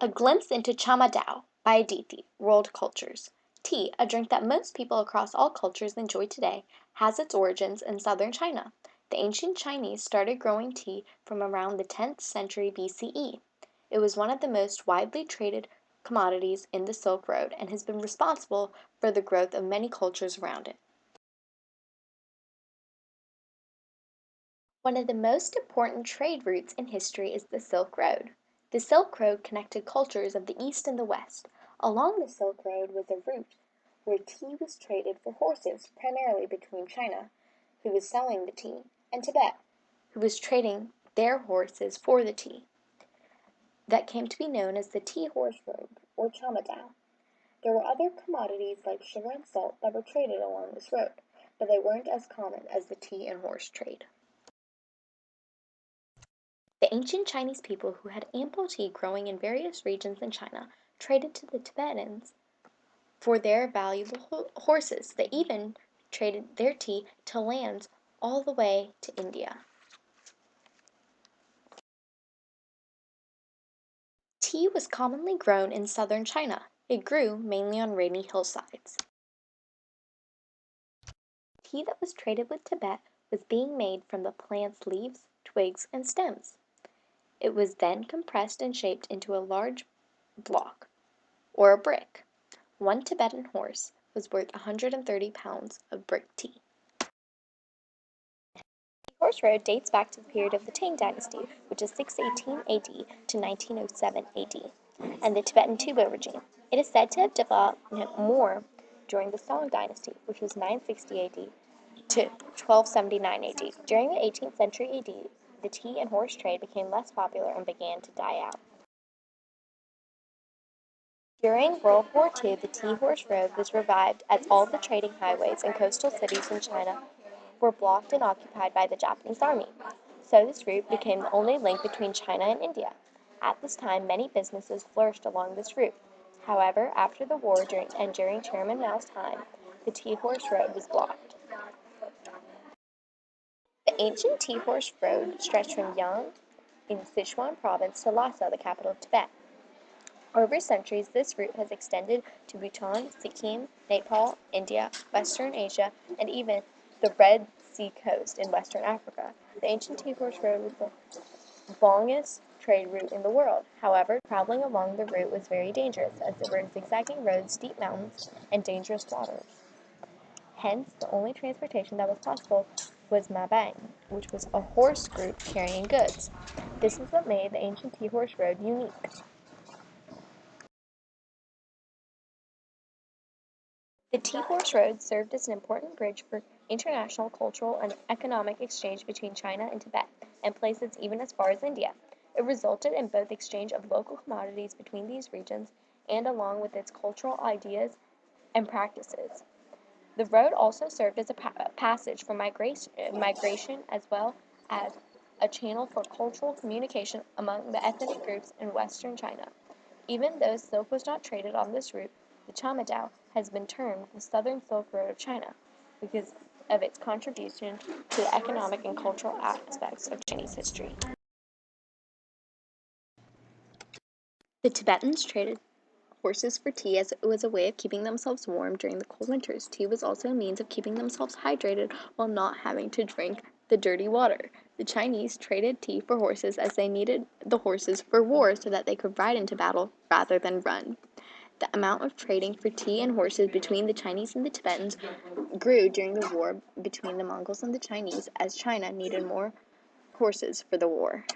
A Glimpse into Chamadao by Adithi, World Cultures. Tea, a drink that most people across all cultures enjoy today, has its origins in southern China. The ancient Chinese started growing tea from around the 10th century BCE. It was one of the most widely traded commodities in the Silk Road and has been responsible for the growth of many cultures around it. One of the most important trade routes in history is the Silk Road. The Silk Road connected cultures of the East and the West. Along the Silk Road was a route where tea was traded for horses, primarily between China, who was selling the tea, and Tibet, who was trading their horses for the tea. That came to be known as the Tea Horse Road, or Chamadao. There were other commodities like sugar and salt that were traded along this road, but they weren't as common as the tea and horse trade. The ancient Chinese people who had ample tea growing in various regions in China traded to the Tibetans for their valuable horses. They even traded their tea to lands all the way to India. Tea was commonly grown in southern China. It grew mainly on rainy hillsides. Tea that was traded with Tibet was being made from the plant's leaves, twigs, and stems. It was then compressed and shaped into a large block, or a brick. One Tibetan horse was worth 130 pounds of brick tea. The horse road dates back to the period of the Tang Dynasty, which is 618 AD to 1907 AD, and the Tibetan Tubo regime. It is said to have developed more during the Song Dynasty, which was 960 AD to 1279 AD. During the 18th century AD, the tea and horse trade became less popular and began to die out. During World War II, the Tea Horse Road was revived as all the trading highways and coastal cities in China were blocked and occupied by the Japanese army. So this route became the only link between China and India. At this time, many businesses flourished along this route. However, after the war during Chairman Mao's time, the Tea Horse Road was blocked. The ancient Tea Horse Road stretched from Yang in Sichuan province to Lhasa, the capital of Tibet. Over centuries, this route has extended to Bhutan, Sikkim, Nepal, India, Western Asia, and even the Red Sea coast in Western Africa. The ancient Tea Horse Road was the longest trade route in the world. However, traveling along the route was very dangerous, as there were zigzagging roads, steep mountains, and dangerous waters. Hence, the only transportation that was possible was mabang, which was a horse group carrying goods. This is what made the ancient Tea Horse Road unique. The Tea Horse Road served as an important bridge for international cultural and economic exchange between China and Tibet, and places even as far as India. It resulted in both exchange of local commodities between these regions and along with its cultural ideas and practices. The road also served as a passage for migration as well as a channel for cultural communication among the ethnic groups in western China. Even though silk was not traded on this route, the Chamadao has been termed the Southern Silk Road of China because of its contribution to the economic and cultural aspects of Chinese history. The Tibetans traded horses for tea as it was a way of keeping themselves warm during the cold winters. Tea was also a means of keeping themselves hydrated while not having to drink the dirty water. The Chinese traded tea for horses as they needed the horses for war so that they could ride into battle rather than run. The amount of trading for tea and horses between the Chinese and the Tibetans grew during the war between the Mongols and the Chinese as China needed more horses for the war.